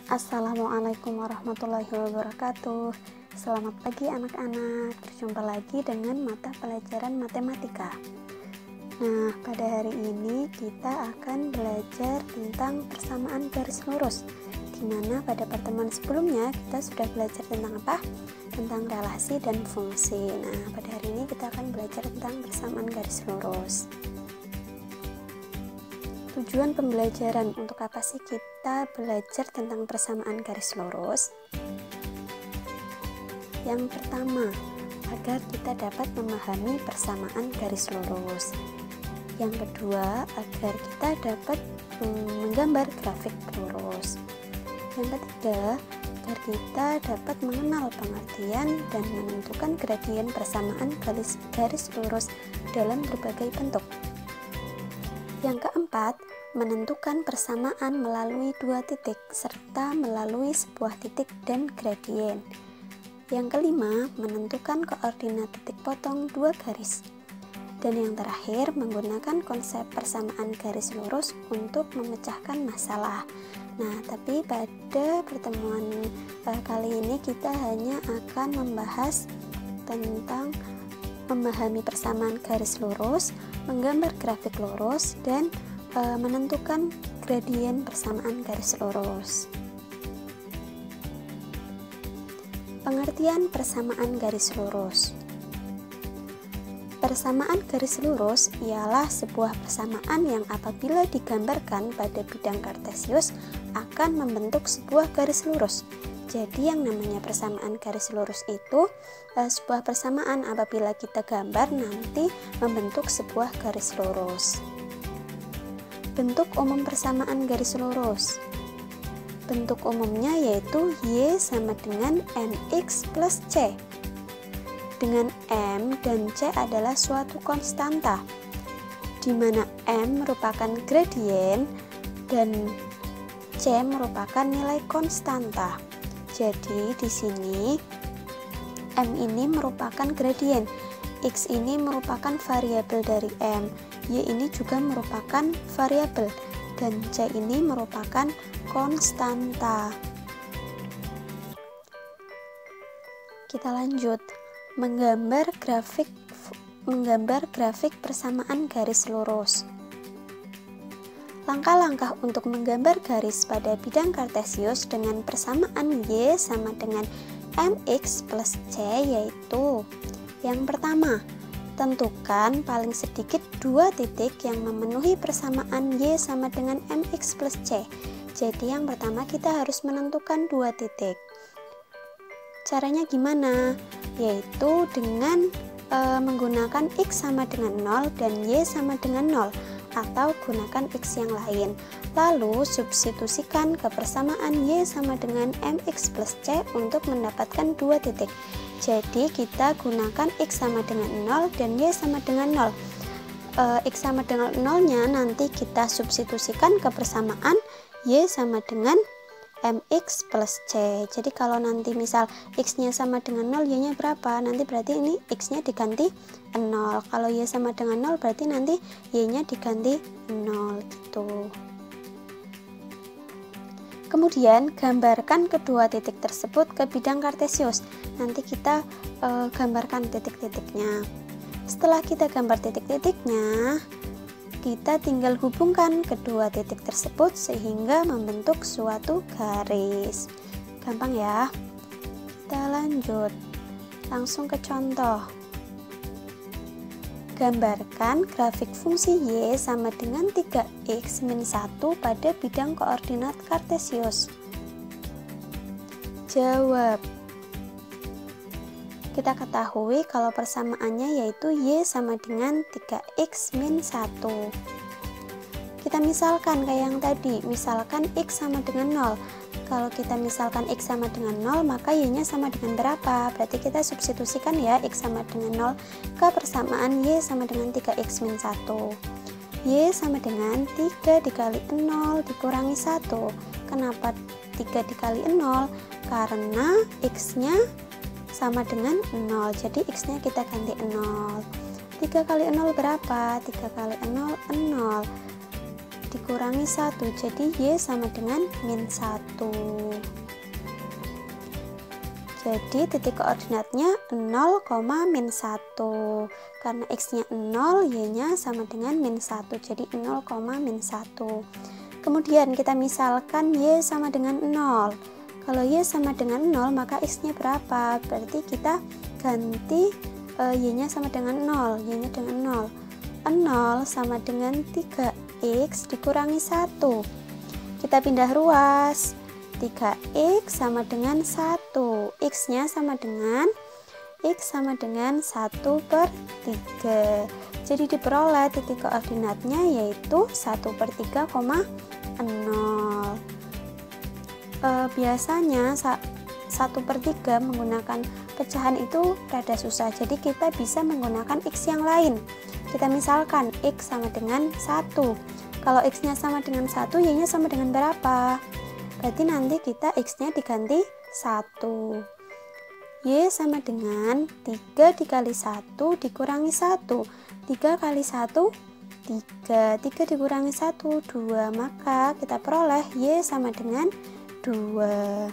Assalamualaikum warahmatullahi wabarakatuh. Selamat pagi anak-anak. Berjumpa lagi dengan mata pelajaran matematika. Nah, pada hari ini kita akan belajar tentang persamaan garis lurus, di mana pada pertemuan sebelumnya kita sudah belajar tentang apa? Tentang relasi dan fungsi. Nah, pada hari ini kita akan belajar tentang persamaan garis lurus. Tujuan pembelajaran, untuk apa sih kita belajar tentang persamaan garis lurus? Yang pertama, agar kita dapat memahami persamaan garis lurus. Yang kedua, agar kita dapat menggambar grafik lurus. Yang ketiga, agar kita dapat mengenal pengertian dan menentukan gradien persamaan garis lurus dalam berbagai bentuk. Yang keempat, menentukan persamaan melalui dua titik serta melalui sebuah titik dan gradien. Yang kelima, menentukan koordinat titik potong dua garis. Dan yang terakhir, menggunakan konsep persamaan garis lurus untuk memecahkan masalah. Nah, tapi pada pertemuan kali ini kita hanya akan membahas tentang memahami persamaan garis lurus, menggambar grafik lurus, dan menentukan gradien persamaan garis lurus. Pengertian persamaan garis lurus. Persamaan garis lurus ialah sebuah persamaan yang apabila digambarkan pada bidang kartesius akan membentuk sebuah garis lurus. Jadi yang namanya persamaan garis lurus itu sebuah persamaan apabila kita gambar nanti membentuk sebuah garis lurus. Bentuk umum persamaan garis lurus. Bentuk umumnya yaitu Y sama dengan MX plus C. Dengan M dan C adalah suatu konstanta, di mana M merupakan gradien dan C merupakan nilai konstanta. Jadi di sini M ini merupakan gradien, X ini merupakan variabel dari M, Y ini juga merupakan variabel, dan C ini merupakan konstanta. Kita lanjut, menggambar grafik persamaan garis lurus. Langkah-langkah untuk menggambar garis pada bidang kartesius dengan persamaan Y sama dengan MX plus C yaitu: yang pertama, tentukan paling sedikit dua titik yang memenuhi persamaan Y sama dengan MX plus C. Jadi yang pertama kita harus menentukan dua titik. Caranya gimana? Yaitu dengan menggunakan X sama dengan 0 dan Y sama dengan 0, atau gunakan X yang lain. Lalu substitusikan ke persamaan Y sama dengan MX plus C untuk mendapatkan dua titik. Jadi kita gunakan X sama dengan 0 dan Y sama dengan 0. X sama dengan 0 nya nanti kita substitusikan ke persamaan Y sama dengan MX plus C. Jadi kalau nanti misal X nya sama dengan 0, Y nya berapa? Nanti berarti ini X nya diganti 0. Kalau Y sama dengan 0 berarti nanti Y nya diganti 0 gitu. Kemudian gambarkan kedua titik tersebut ke bidang kartesius. Nanti kita gambarkan titik-titiknya. Setelah kita gambar titik-titiknya, kita tinggal hubungkan kedua titik tersebut sehingga membentuk suatu garis. Gampang ya. Kita lanjut. Langsung ke contoh. Gambarkan grafik fungsi Y sama dengan 3x min 1 pada bidang koordinat kartesius. Jawab. Kita ketahui kalau persamaannya yaitu Y sama dengan 3x min 1. Kita misalkan kayak yang tadi, misalkan X sama dengan 0. Kalau kita misalkan X sama dengan 0, maka Y nya sama dengan berapa? Berarti kita substitusikan ya X sama dengan 0 ke persamaan Y sama dengan 3x min 1. Y sama dengan 3 dikali 0 dikurangi 1. Kenapa 3 dikali 0? Karena X nya sama dengan 0, jadi X nya kita ganti 0. 3 kali 0 berapa? 3 kali 0, 0. dikurangi 1, jadi Y sama dengan min 1. Jadi titik koordinatnya 0, min 1. Karena X-nya 0, Y-nya sama dengan min 1. Jadi 0, min 1. Kemudian kita misalkan Y sama dengan 0. Kalau Y sama dengan 0, maka X-nya berapa? Berarti kita ganti Y-nya sama dengan 0. Y-nya dengan 0. 0 sama dengan 3X dikurangi 1. Kita pindah ruas. 3X sama dengan 1. X-nya sama dengan 1/3. Jadi diperoleh titik koordinatnya yaitu 1/3, 0. Biasanya 1/3 menggunakan pecahan itu rada susah. Jadi kita bisa menggunakan X yang lain. Kita misalkan X sama dengan 1. Kalau X-nya sama dengan 1, Y-nya sama dengan berapa? Berarti nanti kita X-nya diganti 1. Y sama dengan 3 dikali 1 dikurangi 1. 3 kali 1, 3. 3 dikurangi 1, 2. Maka kita peroleh Y sama dengan 2.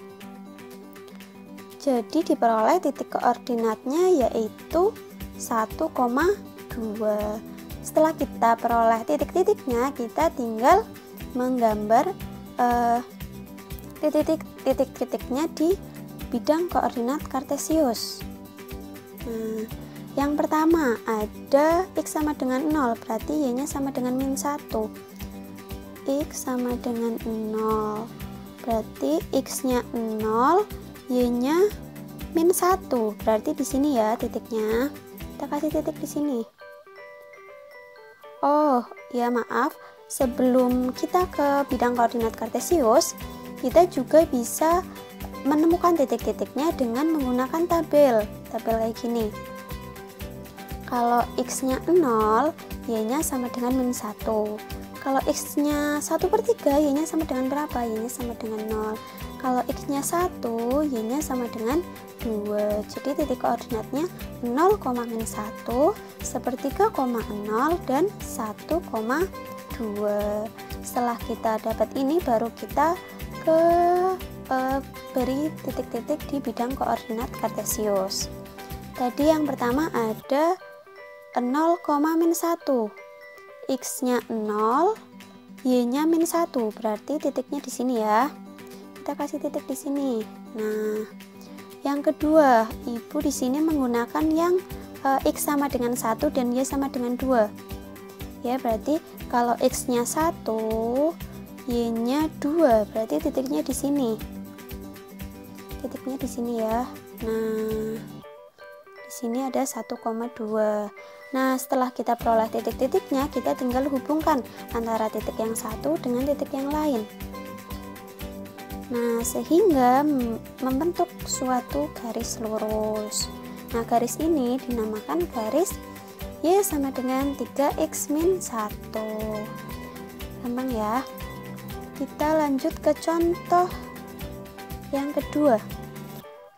Jadi diperoleh titik koordinatnya yaitu 1,2. Setelah kita peroleh titik-titiknya, kita tinggal menggambar titik-titiknya di bidang koordinat kartesius. Nah, yang pertama ada X sama dengan 0, berarti Y-nya sama dengan min 1. X sama dengan 0, berarti X-nya 0, Y-nya min 1. Berarti di sini ya titiknya. Kita kasih titik di sini. Oh, ya maaf, sebelum kita ke bidang koordinat kartesius, kita juga bisa menemukan titik-titiknya dengan menggunakan tabel kayak gini. Kalau X-nya 0, Y-nya sama dengan min 1. Kalau X-nya 1/3, Y-nya sama dengan berapa? Y-nya sama dengan 0. Kalau X-nya 1, Y-nya sama dengan 2. Jadi titik koordinatnya 0, min 1, 1/3,0, dan 1,2. Setelah kita dapat ini, baru kita beri titik-titik di bidang koordinat kartesius. Tadi yang pertama ada 0, min 1. X-nya 0, Y-nya min 1. Berarti titiknya di sini ya. Kita kasih titik di sini. Nah, yang kedua, Ibu di sini menggunakan yang X sama dengan 1 dan Y sama dengan 2. Ya, berarti kalau X-nya 1, Y-nya 2, berarti titiknya di sini. Titiknya di sini ya. Nah, di sini ada 1,2. Nah, setelah kita peroleh titik-titiknya, kita tinggal hubungkan antara titik yang satu dengan titik yang lain. Nah, sehingga membentuk suatu garis lurus. Nah, garis ini dinamakan garis Y sama dengan 3X min 1. Gampang ya. Kita lanjut ke contoh yang kedua.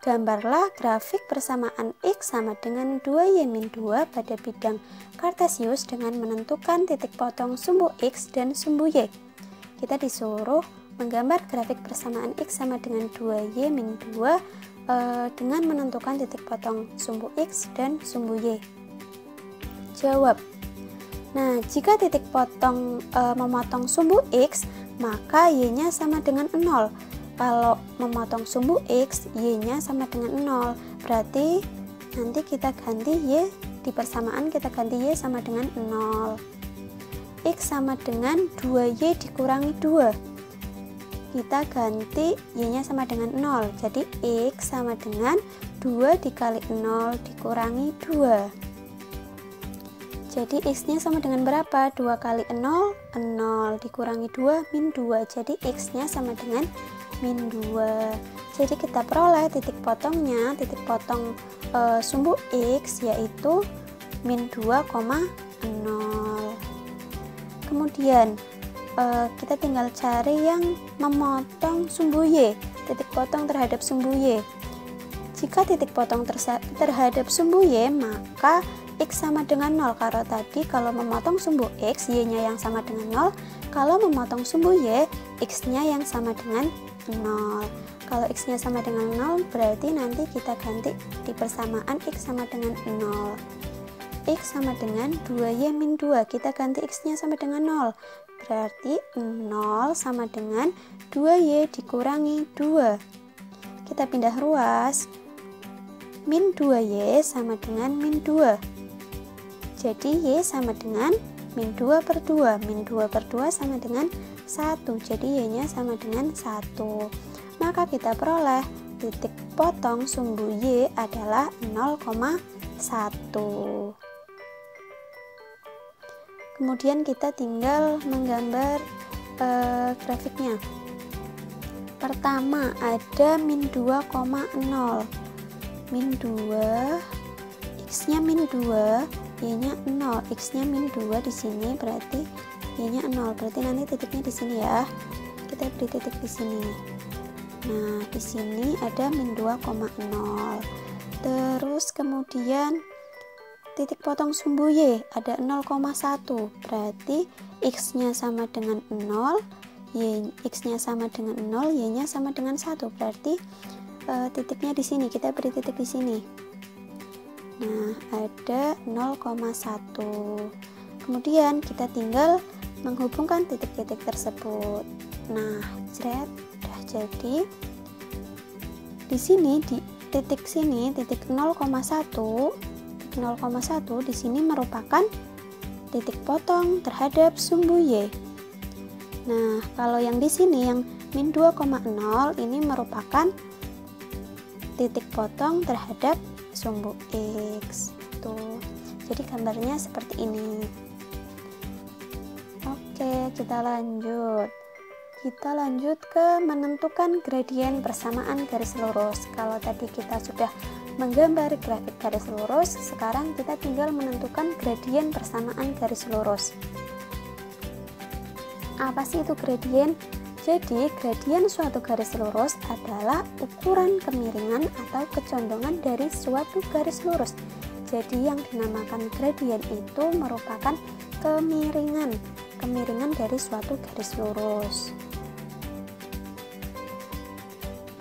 Gambarlah grafik persamaan X sama dengan 2Y-2 pada bidang kartesius dengan menentukan titik potong sumbu X dan sumbu Y. Kita disuruh menggambar grafik persamaan X sama dengan 2Y-2 dengan menentukan titik potong sumbu X dan sumbu Y. Jawab. Nah, jika titik potong memotong sumbu X, maka Y-nya sama dengan 0. Kalau memotong sumbu X, Y-nya sama dengan 0. Berarti nanti kita ganti Y di persamaan, kita ganti Y sama dengan 0. X sama dengan 2Y dikurangi 2. Kita ganti Y-nya sama dengan 0. Jadi X sama dengan 2 dikali 0 dikurangi 2. Jadi X-nya sama dengan berapa? 2 kali 0, 0 dikurangi 2, min 2. Jadi X-nya sama dengan min 2. Jadi kita peroleh titik potongnya, titik potong sumbu X yaitu min 2,0. Kemudian kita tinggal cari yang memotong sumbu Y, titik potong terhadap sumbu Y. Jika titik potong terhadap sumbu Y, maka X sama dengan 0. Kalau memotong sumbu X, Y-nya yang sama dengan 0. Kalau memotong sumbu Y, X-nya yang sama dengan 0. Kalau X-nya sama dengan 0, berarti nanti kita ganti di persamaan X sama dengan 0. X sama dengan 2Y min 2. Kita ganti X-nya sama dengan 0. Berarti 0 sama dengan 2Y dikurangi 2. Kita pindah ruas. Min 2Y sama dengan min 2. Jadi Y sama dengan min 2 per 2. Min 2 per 2 sama dengan 1. Jadi Y-nya sama dengan 1. Maka kita peroleh titik potong sumbu Y adalah 0,1. Kemudian kita tinggal menggambar grafiknya. Pertama ada min 2,0. Min 2, X-nya min 2, Y-nya 0. X-nya min 2 di sini, berarti Y-nya 0. Berarti nanti titiknya di sini ya. Kita beri titik di sini. Nah, di sini ada min 2,0. Terus kemudian titik potong sumbu Y ada 0,1. Berarti X-nya sama dengan 0, X-nya sama dengan 0, Y-nya sama dengan 1. Berarti titiknya di sini, kita beri titik di sini. Nah, ada 0,1. Kemudian kita tinggal menghubungkan titik-titik tersebut. Nah, udah jadi. Di sini di titik sini, titik 0,1 di sini merupakan titik potong terhadap sumbu Y. Nah, kalau yang di sini yang min 2,0 ini merupakan titik potong terhadap sumbu X. Tuh. Jadi gambarnya seperti ini. Oke, kita lanjut. Kita lanjut ke menentukan gradien persamaan garis lurus. Kalau tadi kita sudah menggambar grafik garis lurus, sekarang kita tinggal menentukan gradien persamaan garis lurus. Apa sih itu gradien? Jadi, gradien suatu garis lurus adalah ukuran kemiringan atau kecondongan dari suatu garis lurus. Jadi, yang dinamakan gradien itu merupakan kemiringan dari suatu garis lurus.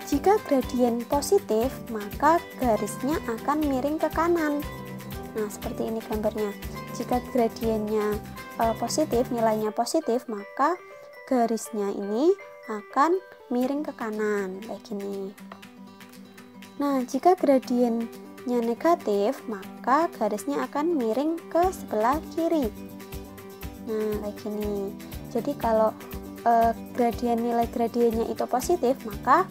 Jika gradien positif, maka garisnya akan miring ke kanan. Nah, seperti ini gambarnya. Jika gradiennya positif, nilainya positif, maka garisnya ini akan miring ke kanan kayak gini. Nah, jika gradiennya negatif, maka garisnya akan miring ke sebelah kiri. Nah, kayak gini. Jadi kalau nilai gradiennya itu positif, maka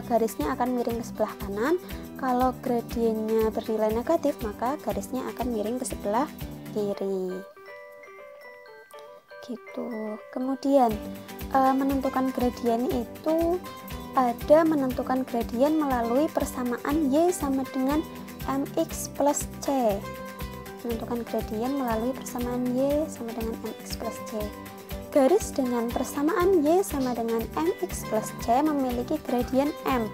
garisnya akan miring ke sebelah kanan. Kalau gradiennya bernilai negatif, maka garisnya akan miring ke sebelah kiri. Gitu. Kemudian menentukan gradien itu ada menentukan gradien melalui persamaan Y sama dengan mx plus c. Menentukan gradien melalui persamaan Y sama dengan mx plus c. Garis dengan persamaan Y sama dengan mx plus c memiliki gradien m.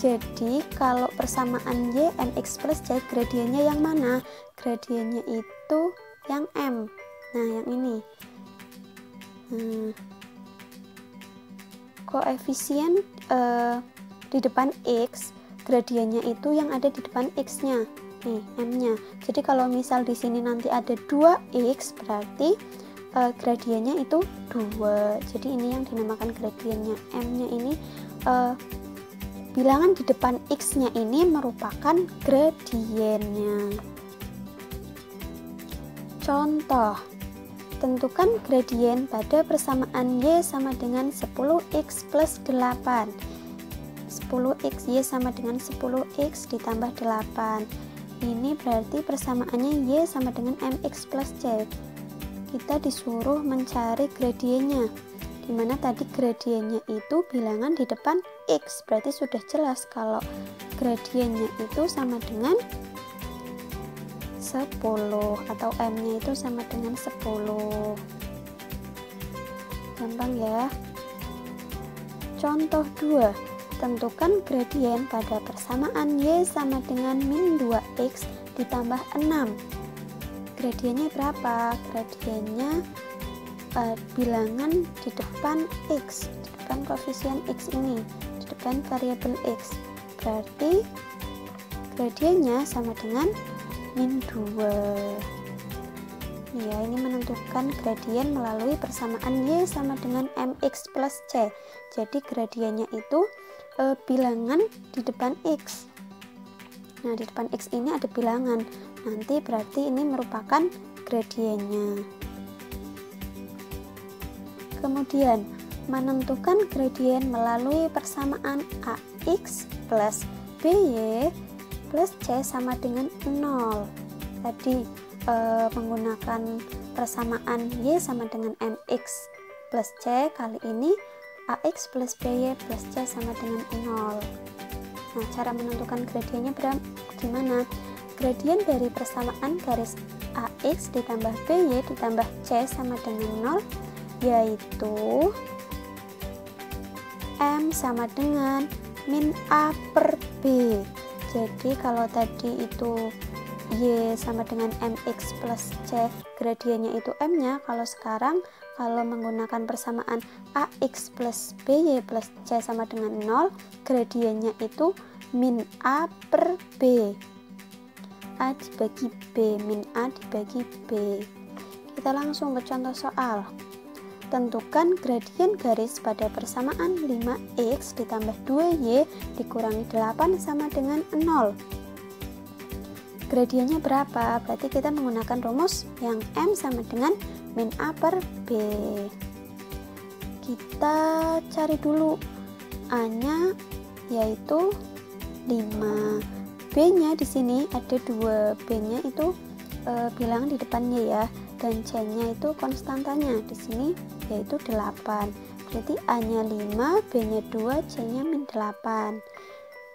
Jadi kalau persamaan Y mx plus c, gradiennya yang mana? Gradiennya itu yang m. Nah, yang ini. Koefisien di depan X, gradiennya itu yang ada di depan X-nya, nih M-nya. Jadi kalau misal di sini nanti ada 2X, berarti gradiennya itu 2. Jadi ini yang dinamakan gradiennya. M-nya ini bilangan di depan X-nya ini merupakan gradiennya. Contoh, tentukan gradien pada persamaan Y sama dengan 10X plus 8. 10X Y sama dengan 10X ditambah 8. Ini berarti persamaannya Y sama dengan mx plus c. Kita disuruh mencari gradiennya, dimana tadi gradiennya itu bilangan di depan X. Berarti sudah jelas kalau gradiennya itu sama dengan 10 atau M-nya itu sama dengan 10. Gampang ya. Contoh 2. Tentukan gradien pada persamaan Y sama dengan min 2X ditambah 6. Gradiennya berapa? Gradiennya bilangan di depan X, di depan koefisien X ini, di depan variabel X. Berarti gradiennya sama dengan min 2. Ya, ini menentukan gradien melalui persamaan Y sama dengan mx plus C. Jadi gradiennya itu bilangan di depan X. Nah, di depan X ini ada bilangan. Nanti berarti ini merupakan gradiennya. Kemudian, menentukan gradien melalui persamaan AX plus BY plus C sama dengan 0. Tadi menggunakan persamaan Y sama dengan MX plus C, kali ini AX plus BY plus C sama dengan 0. Nah, cara menentukan gradiennya gimana? Gradien dari persamaan garis AX ditambah BY ditambah C sama dengan 0, yaitu M sama dengan min A per B. Jadi kalau tadi itu Y sama dengan MX plus C, gradiennya itu M-nya. Kalau sekarang, kalau menggunakan persamaan AX plus BY plus C sama dengan 0, gradiennya itu min A per B. A dibagi B, min A dibagi B. Kita langsung ke contoh soal. Tentukan gradien garis pada persamaan 5x ditambah 2y dikurangi 8 sama dengan 0. Gradiennya berapa? Berarti kita menggunakan rumus yang M sama dengan min A per B. Kita cari dulu A-nya, yaitu 5. B-nya di sini ada 2. B-nya itu bilangan di depannya ya. Dan C-nya itu konstantanya di sini yaitu 8. Berarti A-nya 5, B-nya 2, C-nya min 8.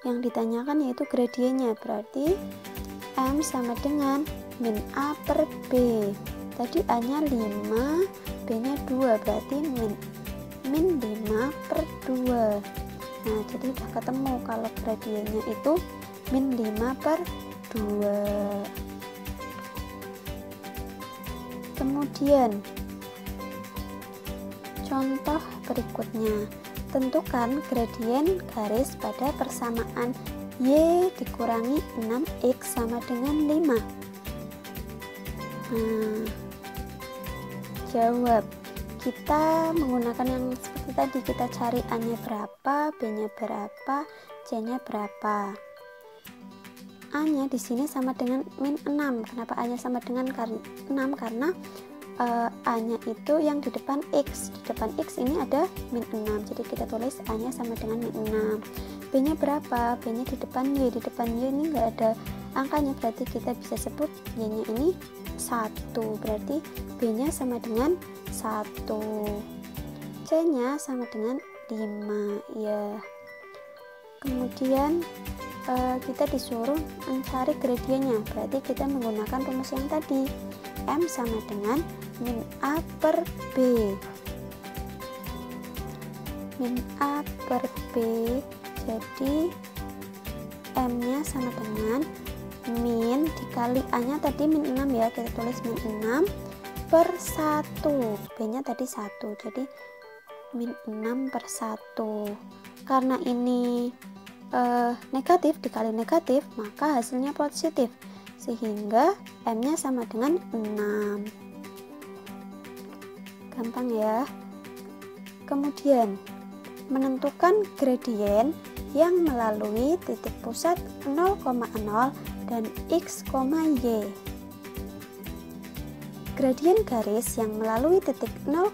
Yang ditanyakan yaitu gradiennya, berarti M sama dengan min A per B. Tadi A-nya 5, B-nya 2, berarti min 5 per 2. Nah, jadi udah ketemu kalau gradiennya itu min 5 per 2. Kemudian contoh berikutnya, tentukan gradien garis pada persamaan Y dikurangi 6x sama dengan 5. Nah, jawab. Kita menggunakan yang seperti tadi, kita cari A-nya berapa, B-nya berapa, C-nya berapa. A-nya di sini sama dengan min 6. Kenapa A-nya sama dengan 6? Karena A-nya itu yang di depan X. Di depan X ini ada min 6. Jadi kita tulis A-nya sama dengan min 6. B-nya berapa? B-nya di depan Y. Di depan Y ini nggak ada angkanya, berarti kita bisa sebut Y-nya ini 1. Berarti B-nya sama dengan 1. C-nya sama dengan 5 ya. Kemudian kita disuruh mencari gradiennya, berarti kita menggunakan rumus yang tadi, M sama dengan min A per B. Min A per B, jadi M-nya sama dengan min dikali A-nya tadi min 6 ya, kita tulis min 6 per 1, B-nya tadi 1, jadi min 6 per 1. Karena ini negatif dikali negatif, maka hasilnya positif, sehingga M-nya sama dengan 6. Gampang ya. Kemudian menentukan gradien yang melalui titik pusat 0,0 dan x, y. Gradien garis yang melalui titik 0,0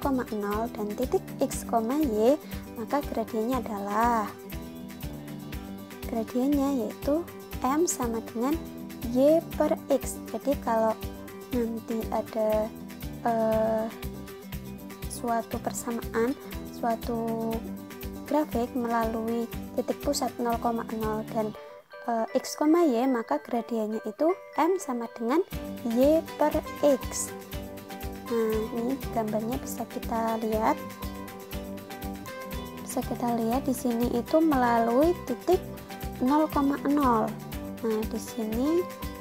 dan titik x, y, maka gradiennya adalah, gradiennya yaitu M sama dengan Y per X. Jadi kalau nanti ada suatu persamaan, suatu grafik melalui titik pusat 0,0 dan X, Y, maka gradiennya itu M sama dengan Y per X. Nah, ini gambarnya bisa kita lihat. Bisa kita lihat di sini itu melalui titik 0,0. Nah, di sini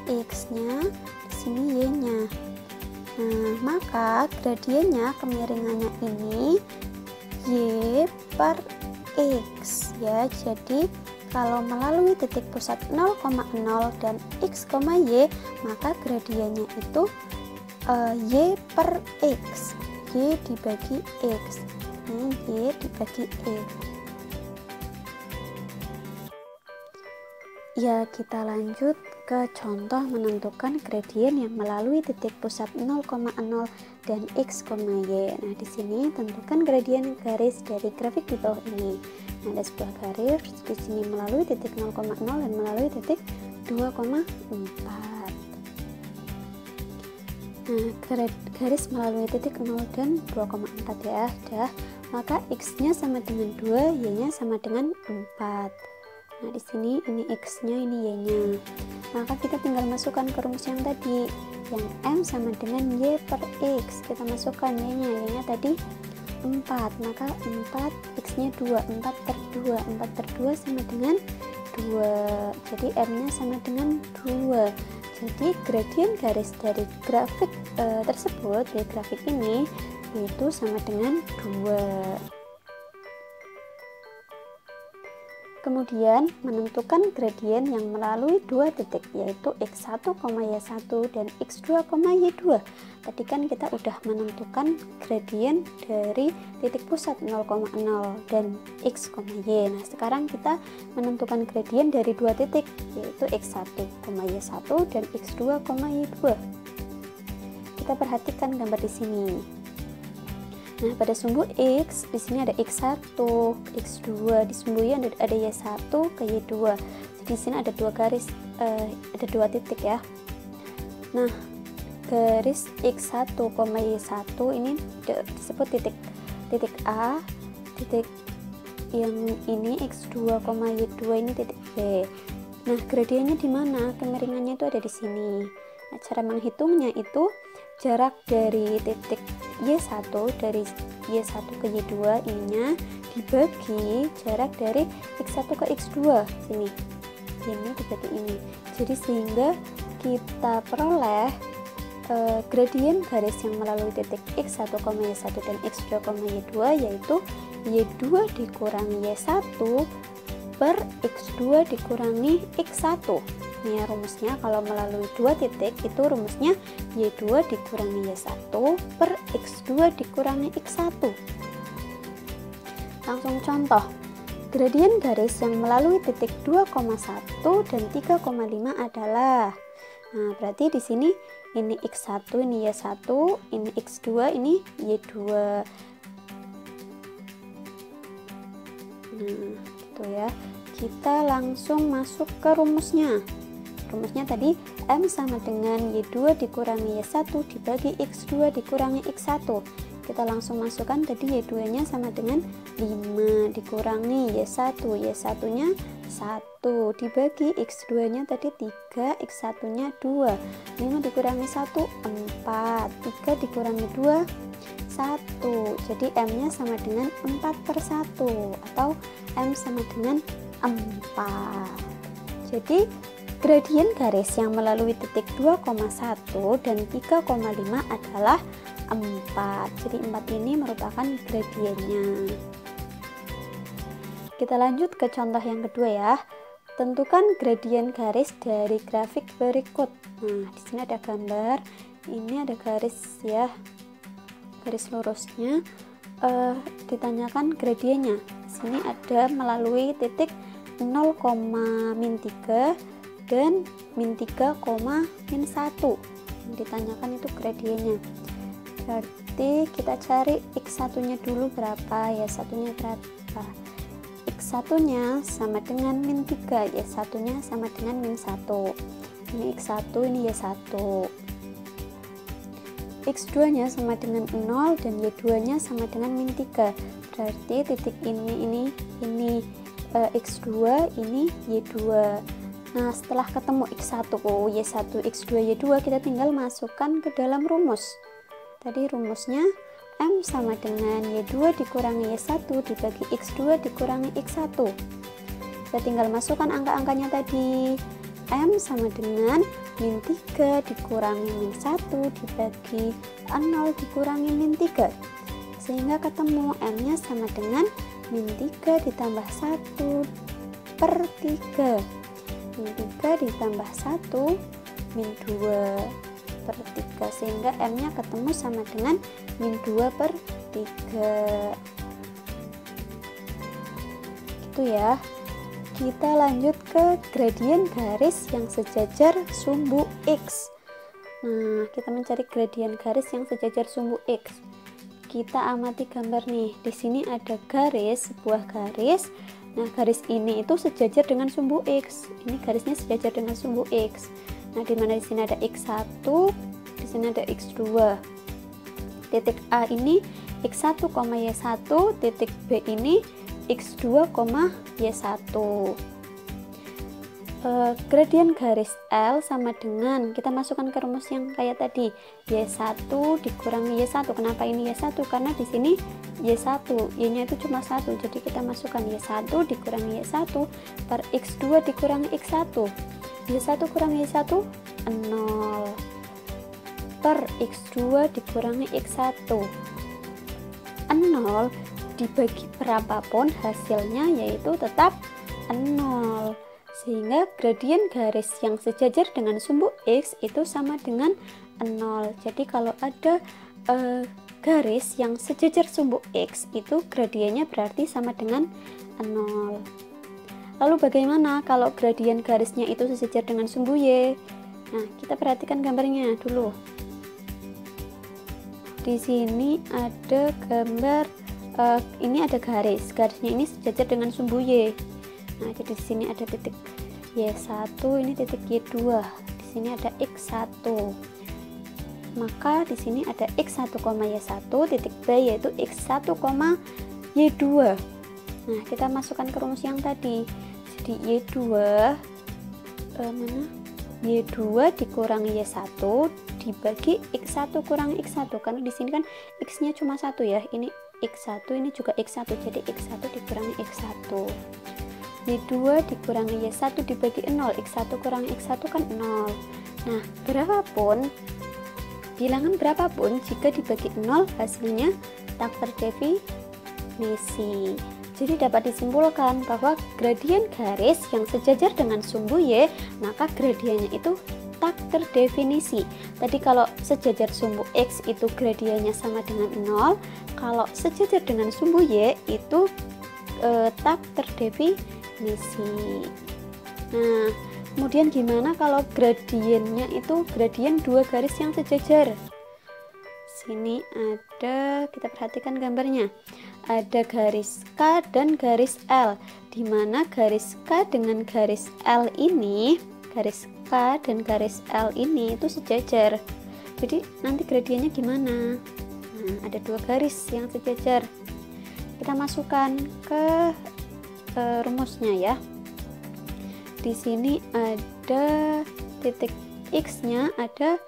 X-nya, di sini Y-nya. Nah, maka gradiennya kemiringannya ini Y per X ya. Jadi kalau melalui titik pusat 0,0 dan X, Y, maka gradiennya itu Y per X. Y dibagi X. Ini Y dibagi X. Ya, kita lanjut ke contoh menentukan gradien yang melalui titik pusat 0,0 dan X, Y. Nah, di sini tentukan gradien garis dari grafik di bawah ini. Nah, ada sebuah garis di sini melalui titik 0,0 dan melalui titik 2,4. Nah, garis melalui titik 0 dan 2,4 ya, maka X-nya sama dengan 2, Y-nya sama dengan 4. Nah, di sini ini X-nya, ini Y-nya. Maka kita tinggal masukkan ke rumus yang tadi, yang M sama dengan Y per X. Kita masukkan Y-nya, Y-nya tadi 4, maka 4, X-nya 2, 4 per 2, 4 per 2 sama dengan 2. Jadi M-nya sama dengan 2. Jadi gradien garis dari grafik tersebut, di grafik ini, itu sama dengan 2. Kemudian menentukan gradien yang melalui dua titik, yaitu X1, Y1 dan X2, Y2. Tadi kan kita udah menentukan gradien dari titik pusat 0,0 dan X, Y. Nah, sekarang kita menentukan gradien dari dua titik, yaitu X1, Y1 dan X2, Y2. Kita perhatikan gambar di sini. Nah, pada sumbu X di sini ada X1, X2, di sumbu Y ada Y1 ke Y2. Jadi di sini ada dua garis, ada dua titik ya. Nah, garis X1, Y1 ini disebut titik A, titik yang ini X2, Y2 ini titik B. Nah, gradiennya di mana? Kemiringannya itu ada di sini. Nah, cara menghitungnya itu jarak dari titik Y1 dari Y1 ke Y2 ininya dibagi jarak dari X1 ke X2 sini. Ini dibagi ini. Jadi sehingga kita peroleh gradien garis yang melalui titik X1, Y1 dan X2, Y2 yaitu Y2 dikurangi Y1 per X2 dikurangi X1. Ini ya rumusnya, kalau melalui dua titik itu rumusnya Y2 dikurangi Y1 per X2 dikurangi X1. Langsung contoh, gradien garis yang melalui titik 2,1 dan 3,5 adalah, nah berarti di sini ini X1, ini Y1, ini X2, ini Y2. Nah, gitu ya. Kita langsung masuk ke rumusnya. Rumusnya tadi M sama dengan Y2 dikurangi Y1 dibagi X2 dikurangi X1. Kita langsung masukkan tadi Y2 nya sama dengan 5 dikurangi Y1, Y1 nya 1 dibagi X2 nya tadi 3, X1 nya 2. 5 dikurangi 1 4, 3 dikurangi 2 1. Jadi M nya sama dengan 4 per 1 atau M sama dengan 4. Jadi gradien garis yang melalui titik 2,1 dan 3,5 adalah 4. Jadi 4 ini merupakan gradiennya. Kita lanjut ke contoh yang kedua ya. Tentukan gradien garis dari grafik berikut. Nah, di sini ada gambar. Ini ada garis ya. Garis lurusnya. Ditanyakan gradiennya. Di sini ada melalui titik 0,-3 dan -3, -1. Yang ditanyakan itu gradiennya. Berarti kita cari X1 nya dulu berapa, Y1 nya berapa. X1 nya sama dengan -3, Y1 nya sama dengan -1. Ini X1, ini Y1. X2 nya sama dengan 0 dan Y2 nya sama dengan -3. Berarti titik ini X2, ini Y2. Nah, setelah ketemu X1, Y1, X2, Y2, kita tinggal masukkan ke dalam rumus. Tadi rumusnya M sama dengan Y2 dikurangi Y1 dibagi X2 dikurangi X1. Kita tinggal masukkan angka-angkanya tadi. M sama dengan min 3 dikurangi min 1 dibagi 0 dikurangi min 3, sehingga ketemu M-nya sama dengan min 3 ditambah 1 per 3. Min 3 ditambah 1 min 2 per 3, sehingga M-nya ketemu sama dengan min 2 per 3. Gitu ya. Kita lanjut ke gradien garis yang sejajar sumbu X. Nah, kita mencari gradien garis yang sejajar sumbu X. Kita amati gambar nih. Di sini ada garis, sebuah garis. Nah, garis ini itu sejajar dengan sumbu X. Ini garisnya sejajar dengan sumbu X. Nah, di mana di sini ada X1, di sini ada X2. Titik A ini X1, Y1, titik B ini X2, Y1. Gradien garis L sama dengan, kita masukkan ke rumus yang kayak tadi, Y1 dikurangi Y1. Kenapa ini Y1? Karena di sini Y1, Y-nya itu cuma 1, jadi kita masukkan Y1 dikurangi Y1 per X2 dikurangi X1. Y1 kurangi Y1 0 per X2 dikurangi X1. 0 dibagi berapapun hasilnya yaitu tetap 0, sehingga gradien garis yang sejajar dengan sumbu X itu sama dengan 0. Jadi kalau ada garis yang sejajar sumbu X itu gradiennya berarti sama dengan 0. Lalu bagaimana kalau gradien garisnya itu sejajar dengan sumbu Y? Nah, kita perhatikan gambarnya dulu. Di sini ada gambar, ini ada garisnya ini sejajar dengan sumbu Y. Nah, jadi di sini ada titik Y1, ini titik Y2, di sini ada X1. Maka di sini ada X1, Y1, titik B yaitu X1, Y2. Nah, kita masukkan ke rumus yang tadi. Jadi Y2 Y2 dikurangi Y1 dibagi X1 kurangi X1, karena di sini kan X-nya cuma 1 ya. Ini X1, ini juga X1, jadi X1 dikurangi X1. Y2 dikurangi Y1 dibagi 0, X1 kurangi X1 kan 0. Nah, bilangan berapapun jika dibagi 0 hasilnya tak terdefinisi. Jadi dapat disimpulkan bahwa gradien garis yang sejajar dengan sumbu Y, maka gradiennya itu tak terdefinisi. Tadi kalau sejajar sumbu X itu gradiennya sama dengan 0, kalau sejajar dengan sumbu Y itu tak terdefinisi. Nah, kemudian gimana kalau gradiennya itu gradien dua garis yang sejajar? Sini ada, kita perhatikan gambarnya. Ada garis K dan garis L, di mana garis K dengan garis L ini, garis K dan garis L ini itu sejajar. Jadi nanti gradiennya gimana? Nah, ada dua garis yang sejajar. Kita masukkan ke rumusnya ya. Di sini ada titik X-nya ada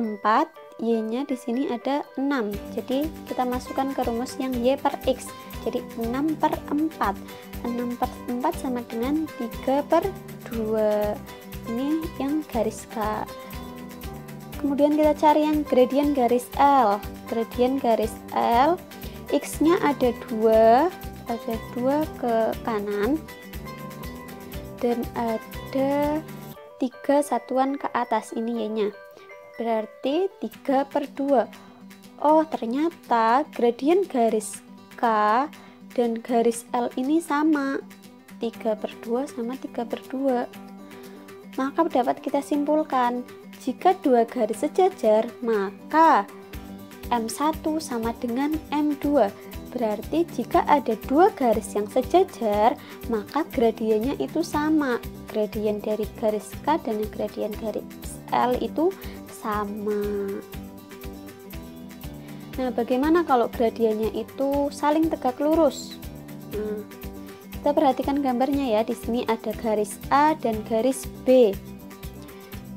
4, Y-nya di sini ada 6. Jadi kita masukkan ke rumus yang Y per X. Jadi 6 per 4. 6 per 4 sama dengan 3 per 2. Ini yang garis K. Kemudian kita cari yang gradien garis L. Gradien garis L, X-nya ada 2 ke kanan dan ada 3 satuan ke atas, ini Y-nya. Berarti 3 per 2. Oh, ternyata gradien garis K dan garis L ini sama. 3 per 2 sama 3 per 2. Maka dapat kita simpulkan, jika dua garis sejajar, maka M1 sama dengan M2. Berarti jika ada dua garis yang sejajar, maka gradiennya itu sama. Gradien dari garis K dan gradien garis L itu sama. Nah, bagaimana kalau gradiennya itu saling tegak lurus? Nah, kita perhatikan gambarnya ya. Di sini ada garis A dan garis B.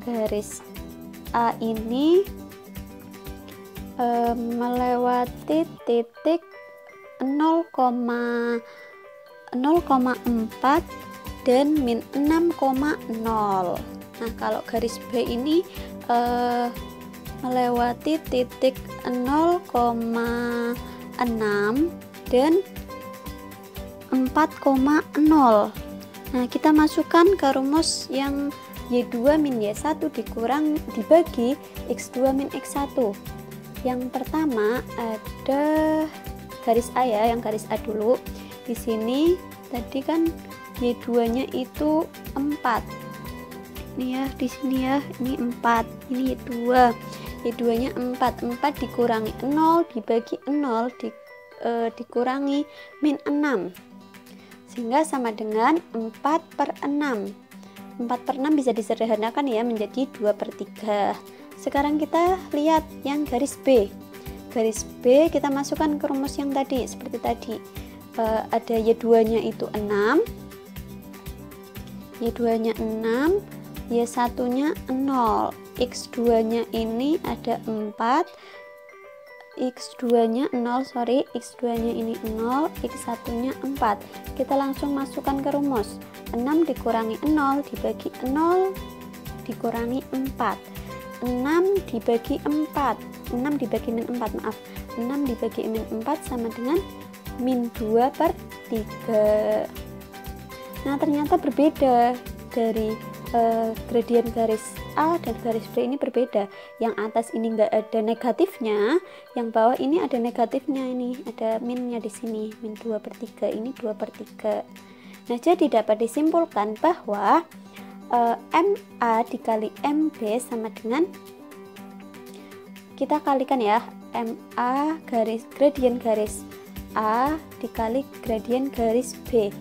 Garis A ini melewati titik 0,4 dan min 6,0. Nah, kalau garis B ini melewati titik 0,6 dan 4,0. Nah, kita masukkan ke rumus yang Y2 min Y1 dibagi X2 min X1. Yang pertama ada garis A ya, yang garis A dulu. Di sini tadi kan Y2-nya itu 4. Ini ya, di sini ya, ini 4. Ini Y2. Y2-nya 4. 4 dikurangi 0 dibagi 0 dikurangi min 6. Sehingga sama dengan 4/6. 4/6 bisa disederhanakan ya menjadi 2/3. Sekarang kita lihat yang garis B. Garis B kita masukkan ke rumus yang tadi, seperti tadi. Ada Y2-nya itu 6. Y2-nya 6, Y1-nya 0. X2-nya ini ada 4. X2-nya 0, X2-nya ini 0, X1-nya 4. Kita langsung masukkan ke rumus. 6 dikurangi 0 dibagi 0 dikurangi 4. 6 dibagi 4. 6 dibagi min 4, maaf. 6 dibagi min 4 sama dengan min 2/3. Nah, ternyata berbeda dari gradien garis A dan garis B ini berbeda. Yang atas ini enggak ada negatifnya, yang bawah ini ada negatifnya, ini ada minnya di sini, min 2/3, ini 2/3. Nah, jadi dapat disimpulkan bahwa MA dikali MB sama dengan, kita kalikan ya, MA gradien garis A dikali gradien garis B.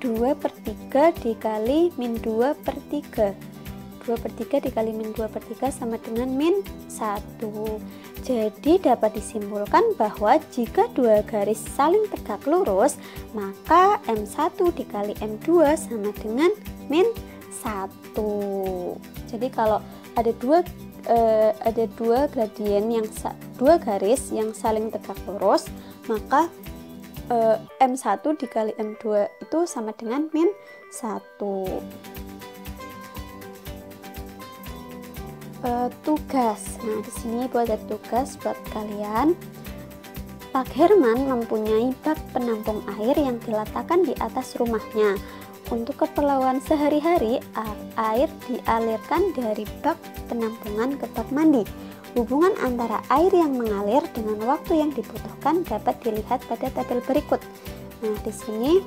2/3 dikali min 2/3. 2/3 dikali min 2/3 sama dengan min 1. Jadi dapat disimpulkan bahwa jika dua garis saling tegak lurus, maka M1 dikali M2 sama dengan min 1. Jadi kalau ada dua gradien yang dua garis yang saling tegak lurus, maka M1 dikali M2 itu sama dengan min 1. Tugas. Nah, di sini buat ada tugas buat kalian. Pak Herman mempunyai bak penampung air yang diletakkan di atas rumahnya. Untuk keperluan sehari-hari, air dialirkan dari bak penampungan ke bak mandi. Hubungan antara air yang mengalir dengan waktu yang dibutuhkan dapat dilihat pada tabel berikut. Nah, di sini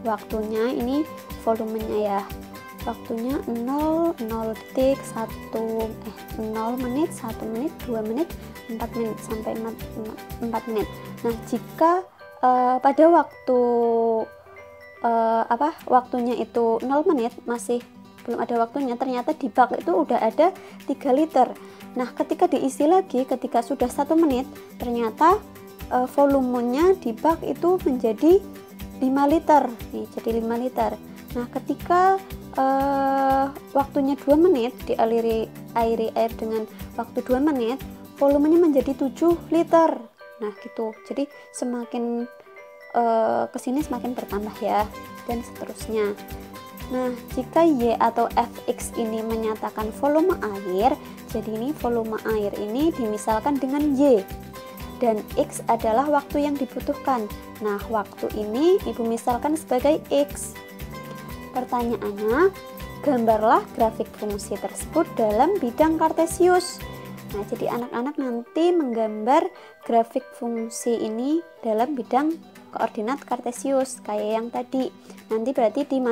waktunya, ini volumenya ya. Waktunya 0 detik, 0 menit, 1 menit, 2 menit, 4 menit sampai 4 menit. Nah, jika pada waktu waktunya itu 0 menit, masih belum ada waktunya, ternyata di bak itu udah ada 3 liter. Nah, ketika diisi lagi, ketika sudah 1 menit, ternyata volumenya di bak itu menjadi 5 liter. Nih, jadi 5 liter. Nah, ketika waktunya 2 menit, dialiri air dengan waktu 2 menit, volumenya menjadi 7 liter. Nah, gitu. Jadi semakin kesini semakin bertambah ya, dan seterusnya. Nah, jika Y atau Fx ini menyatakan volume air, jadi ini volume air ini dimisalkan dengan Y, dan X adalah waktu yang dibutuhkan. Nah, waktu ini Ibu misalkan sebagai X. Pertanyaannya, gambarlah grafik fungsi tersebut dalam bidang kartesius. Nah, jadi anak-anak nanti menggambar grafik fungsi ini dalam bidang koordinat kartesius kayak yang tadi. Nanti berarti di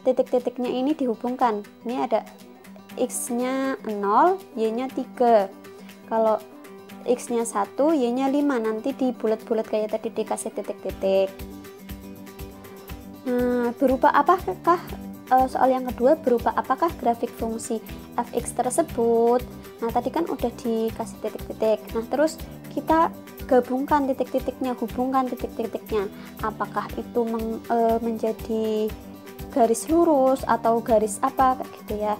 titik-titiknya ini dihubungkan. Ini ada X-nya 0, Y-nya 3. Kalau X-nya 1, Y-nya 5, nanti di bulat-bulat kayak tadi dikasih titik-titik. Nah, berupa apakah soal yang kedua, berupa apakah grafik fungsi Fx tersebut? Nah, tadi kan udah dikasih titik-titik. Nah, terus kita gabungkan titik-titiknya, hubungkan titik-titiknya. Apakah itu menjadi garis lurus atau garis apa, kayak gitu ya.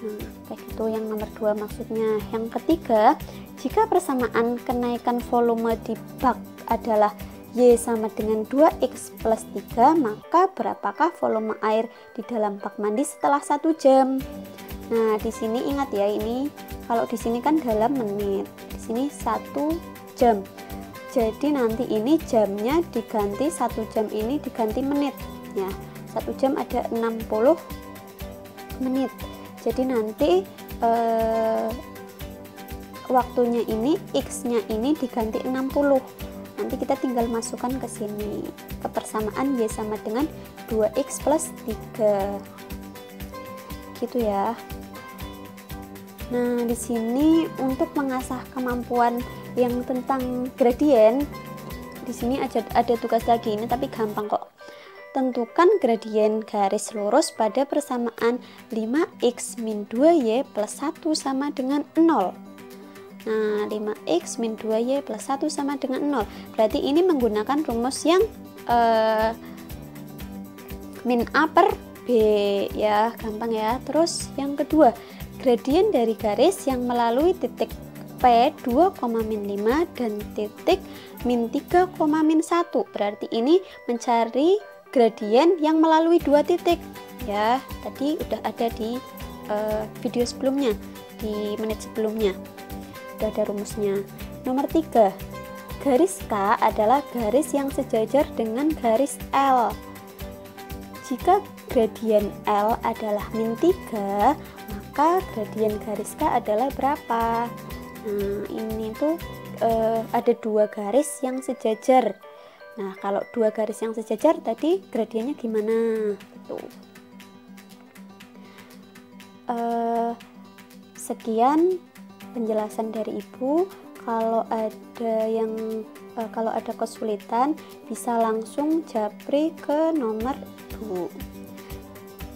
Nah, kayak gitu yang nomor 2 maksudnya. Yang ketiga, jika persamaan kenaikan volume di bak adalah Y sama dengan 2X plus 3, maka berapakah volume air di dalam bak mandi setelah 1 jam? Nah, di sini ingat ya, ini kalau di sini kan dalam menit, di sini 1 jam. Jadi nanti ini jamnya diganti, 1 jam ini diganti menit ya. 1 jam ada 60 menit. Jadi nanti waktunya ini, X-nya ini diganti 60. Nanti kita tinggal masukkan ke sini, ke persamaan Y sama dengan 2X plus 3. Gitu ya. Nah, di sini untuk mengasah kemampuan yang tentang gradien, di sini ada tugas lagi ini, tapi gampang kok. Tentukan gradien garis lurus pada persamaan 5x min 2y plus 1 sama dengan 0. Nah, 5x min 2y plus 1 sama dengan 0. Berarti ini menggunakan rumus yang min A per B ya, gampang ya. Terus yang kedua, gradien dari garis yang melalui titik P 2,-5 dan titik min 3,-1. Berarti ini mencari gradien yang melalui 2 titik ya. Tadi udah ada di video sebelumnya, di menit sebelumnya udah ada rumusnya. Nomor 3, garis K adalah garis yang sejajar dengan garis L. Jika gradien L adalah min 3, maka gradien garis K adalah berapa? Nah, ini tuh ada 2 garis yang sejajar. Nah, kalau 2 garis yang sejajar tadi gradiennya gimana? Tuh. Sekian penjelasan dari Ibu. Kalau ada kesulitan bisa langsung japri ke nomor 2.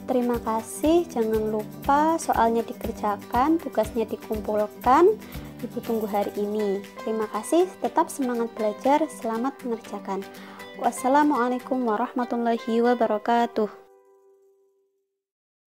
Terima kasih, jangan lupa soalnya dikerjakan, tugasnya dikumpulkan. Ibu tunggu hari ini. Terima kasih, tetap semangat belajar, selamat mengerjakan. Wassalamualaikum warahmatullahi wabarakatuh.